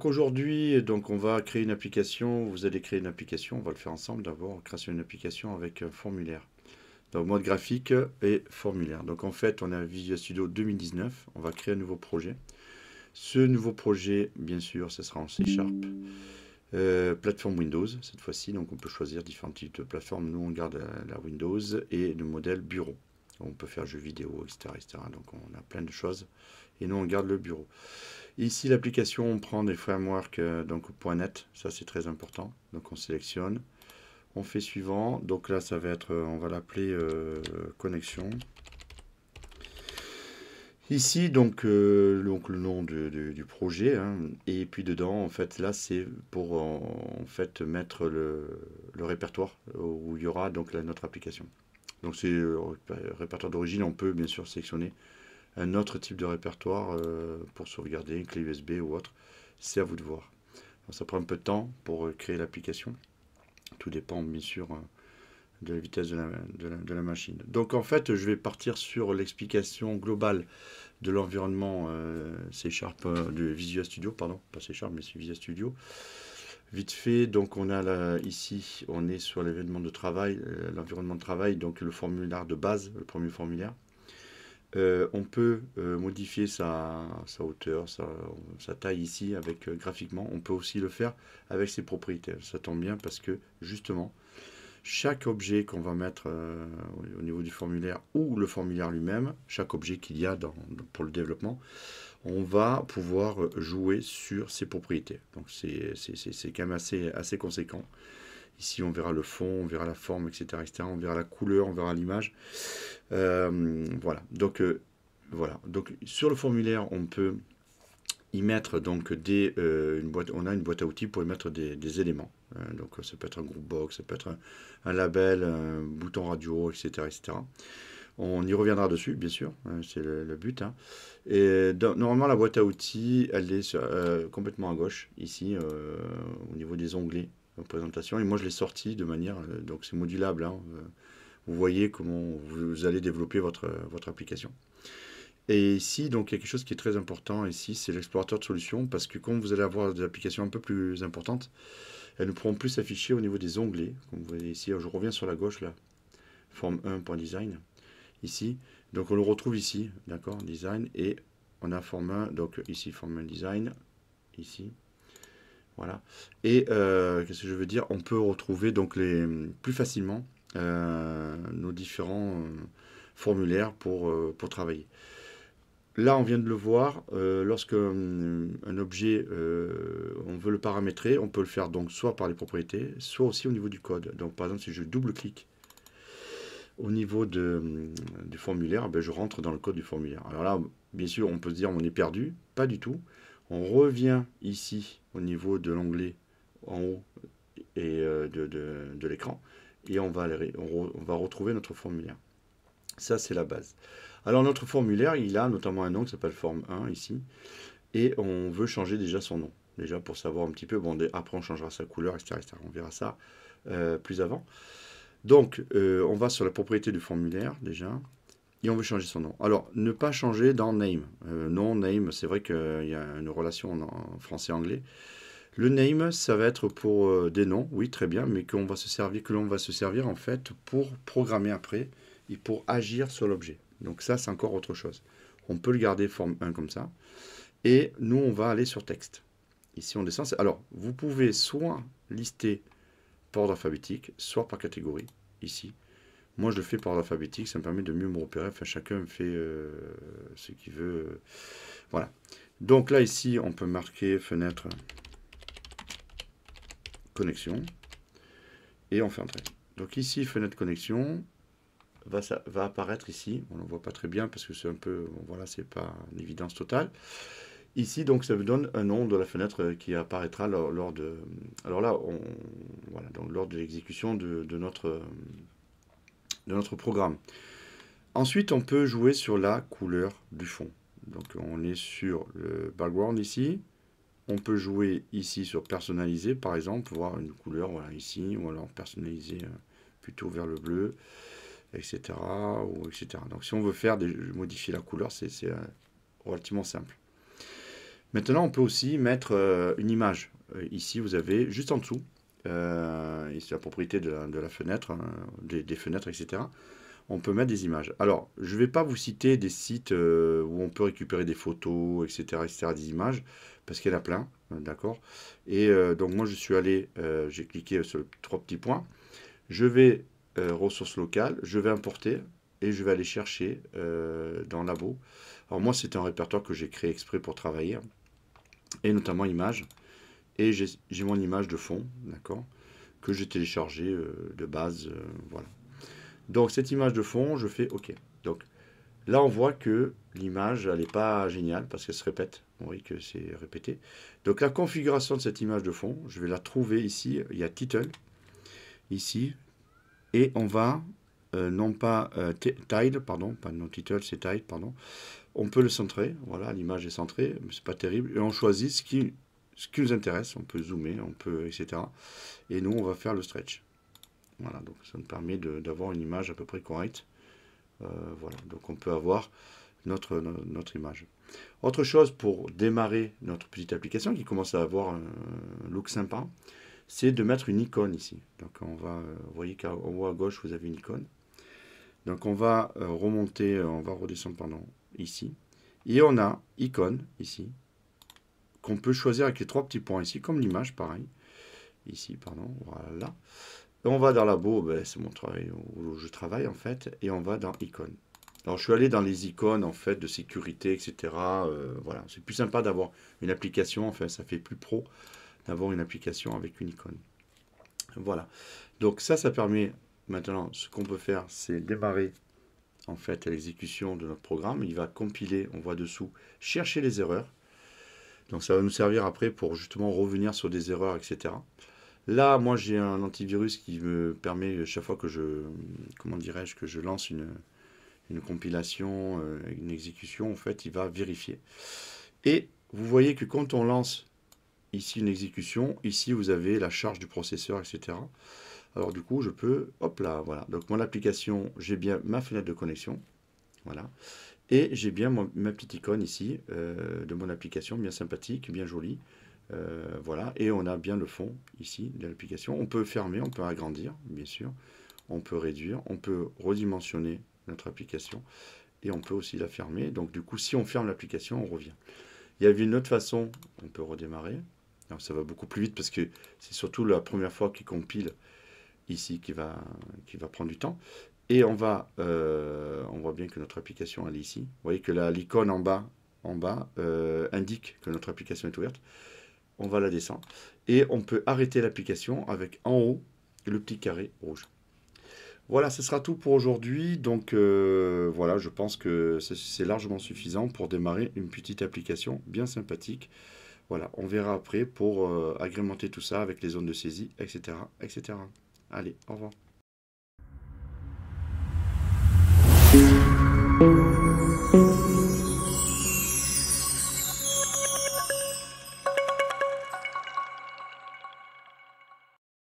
Donc aujourd'hui, on va créer une application. Vous allez créer une application. On va le faire ensemble d'abord. Création d'une application avec un formulaire. Donc mode graphique et formulaire. Donc en fait, on a Visual Studio 2019. On va créer un nouveau projet. Ce nouveau projet, bien sûr, ce sera en C Sharp. Plateforme Windows cette fois-ci. Donc on peut choisir différents types de plateformes. Nous, on garde la Windows et le modèle bureau. On peut faire jeux vidéo, etc., etc. Donc on a plein de choses. Et nous, on garde le bureau. Ici, l'application, on prend des frameworks, donc .NET, ça c'est très important. Donc on sélectionne, on fait suivant. Donc là, ça va être, on va l'appeler connexion. Ici, le nom du projet, hein, et puis dedans, en fait, là, c'est pour en fait mettre le répertoire où il y aura donc notre application. Donc c'est le répertoire d'origine, on peut bien sûr sélectionner un autre type de répertoire pour sauvegarder, une clé USB ou autre. C'est à vous de voir. Donc, ça prend un peu de temps pour créer l'application. Tout dépend bien sûr de la vitesse de la machine. Donc en fait, je vais partir sur l'explication globale de l'environnement C Sharp, de Visual Studio, pardon, pas C Sharp, mais c'est Visual Studio. Vite fait, donc on a là, ici, on est sur l'événement de travail, l'environnement de travail, donc le formulaire de base, le premier formulaire. On peut modifier sa hauteur, sa taille ici avec graphiquement. On peut aussi le faire avec ses propriétés. Ça tombe bien parce que justement, chaque objet qu'on va mettre au niveau du formulaire ou le formulaire lui-même, chaque objet qu'il y a pour le développement, on va pouvoir jouer sur ses propriétés. Donc c'est quand même assez conséquent. Ici, on verra le fond, on verra la forme, etc., etc. On verra la couleur, on verra l'image. Voilà. Voilà. Donc, sur le formulaire, on peut y mettre donc une boîte. On a une boîte à outils pour y mettre des éléments. Donc, ça peut être un groupe box, ça peut être un label, un bouton radio, etc., etc. On y reviendra dessus, bien sûr. C'est le but. Hein. Et normalement, la boîte à outils, elle est complètement à gauche, ici, au niveau des onglets présentation. Et moi, je l'ai sorti de manière, donc c'est modulable. Hein, vous voyez comment vous allez développer votre application. Et ici, donc, il y a quelque chose qui est très important. Ici, c'est l'explorateur de solutions, parce que quand vous allez avoir des applications un peu plus importantes, elles ne pourront plus s'afficher au niveau des onglets. Comme vous voyez ici, je reviens sur la gauche, là, forme 1.design, ici. Donc, on le retrouve ici, d'accord, design, et on a forme 1, donc ici, forme 1 design, ici. Voilà. Et qu'est-ce que je veux dire? On peut retrouver donc plus facilement nos différents formulaires pour travailler. Là, on vient de le voir, lorsque un objet, on veut le paramétrer, on peut le faire donc soit par les propriétés, soit aussi au niveau du code. Donc par exemple, si je double-clique au niveau du formulaire, ben, je rentre dans le code du formulaire. Alors là, bien sûr, on peut se dire on est perdu. Pas du tout. On revient ici au niveau de l'onglet en haut et de l'écran et on va retrouver notre formulaire. Ça, c'est la base. Alors notre formulaire, il a notamment un nom qui s'appelle forme 1 ici et on veut changer déjà son nom. Déjà pour savoir un petit peu, bon, après on changera sa couleur, etc., etc. On verra ça plus avant. Donc, on va sur la propriété du formulaire déjà et on veut changer son nom. Alors, ne pas changer dans name. Non, name, c'est vrai qu'il y a une relation en français-anglais. Le name, ça va être pour des noms, oui, très bien, mais que l'on va se servir en fait pour programmer après et pour agir sur l'objet. Donc ça, c'est encore autre chose. On peut le garder forme 1 comme ça. Et nous, on va aller sur texte. Ici, on descend. Alors, vous pouvez soit lister par ordre alphabétique, soit par catégorie, ici. Moi, je le fais par ordre alphabétique, ça me permet de mieux me repérer. Enfin, chacun fait ce qu'il veut. Voilà. Donc là, ici, on peut marquer fenêtre connexion et on fait entrer. Donc ici, fenêtre connexion va apparaître ici. On ne le voit pas très bien parce que c'est un peu, bon, voilà, c'est pas une évidence totale. Ici, donc, ça vous donne un nom de la fenêtre qui apparaîtra lors de, alors là, voilà, donc lors de l'exécution de notre programme. Ensuite, on peut jouer sur la couleur du fond. Donc, on est sur le background ici. On peut jouer ici sur personnaliser, par exemple, voir une couleur, voilà, ici, ou alors personnaliser plutôt vers le bleu, etc., ou etc. Donc, si on veut modifier la couleur, c'est relativement simple. Maintenant, on peut aussi mettre une image. Ici, vous avez juste en dessous, ici la propriété de la fenêtre, hein, des fenêtres, etc. On peut mettre des images. Alors, je ne vais pas vous citer des sites où on peut récupérer des photos, etc., des images, parce qu'il y en a plein, d'accord. Et donc, moi, je suis allé, j'ai cliqué sur les trois petits points. Je vais ressources locales, je vais importer et je vais aller chercher dans Labo. Alors, moi, c'est un répertoire que j'ai créé exprès pour travailler, et notamment images. Et j'ai mon image de fond, d'accord, que j'ai téléchargée de base, voilà. Donc cette image de fond, je fais OK. Donc là, on voit que l'image, elle n'est pas géniale parce qu'elle se répète. On voit que c'est répété. Donc la configuration de cette image de fond, je vais la trouver ici. Il y a Title, ici. Et on va, non pas Tile, pardon, pas non Title, c'est Tile, pardon. On peut le centrer. Voilà, l'image est centrée, mais c'est pas terrible. Et on choisit ce qui nous intéresse. On peut zoomer, on peut, etc. Et nous, on va faire le stretch. Voilà, donc ça nous permet d'avoir une image à peu près correcte. Voilà, donc on peut avoir notre image. Autre chose pour démarrer notre petite application qui commence à avoir un look sympa, c'est de mettre une icône ici. Donc on va, vous voyez qu'en haut à gauche vous avez une icône. Donc on va remonter, on va redescendre pardon, ici. Et on a icône ici, qu'on peut choisir avec les trois petits points ici, comme l'image pareil. Ici, pardon, voilà. Et on va dans Labo, ben, c'est mon travail où je travaille en fait, et on va dans icône. Alors je suis allé dans les icônes en fait de sécurité, etc. Voilà, c'est plus sympa d'avoir une application, enfin ça fait plus pro d'avoir une application avec une icône. Voilà. Donc ça permet maintenant, ce qu'on peut faire, c'est démarrer en fait l'exécution de notre programme. Il va compiler, on voit dessous, chercher les erreurs. Donc ça va nous servir après pour justement revenir sur des erreurs, etc. Là, moi j'ai un antivirus qui me permet chaque fois que comment dirais-je, que je lance une compilation, une exécution, en fait, il va vérifier. Et vous voyez que quand on lance ici une exécution, ici vous avez la charge du processeur, etc. Alors du coup, je peux, hop là, voilà. Donc mon application, j'ai bien ma fenêtre de connexion, voilà. Et j'ai bien ma petite icône ici de mon application, bien sympathique, bien jolie. Voilà, et on a bien le fond ici de l'application. On peut fermer, on peut agrandir, bien sûr. On peut réduire, on peut redimensionner notre application et on peut aussi la fermer. Donc du coup, si on ferme l'application, on revient. Il y avait une autre façon, on peut redémarrer. Alors ça va beaucoup plus vite parce que c'est surtout la première fois qu'il compile ici qui va prendre du temps. Et on voit bien que notre application elle est ici. Vous voyez que l'icône en bas indique que notre application est ouverte. On va la descendre. Et on peut arrêter l'application avec en haut le petit carré rouge. Voilà, ce sera tout pour aujourd'hui. Donc voilà, je pense que c'est largement suffisant pour démarrer une petite application bien sympathique. Voilà, on verra après pour agrémenter tout ça avec les zones de saisie, etc., etc. Allez, au revoir.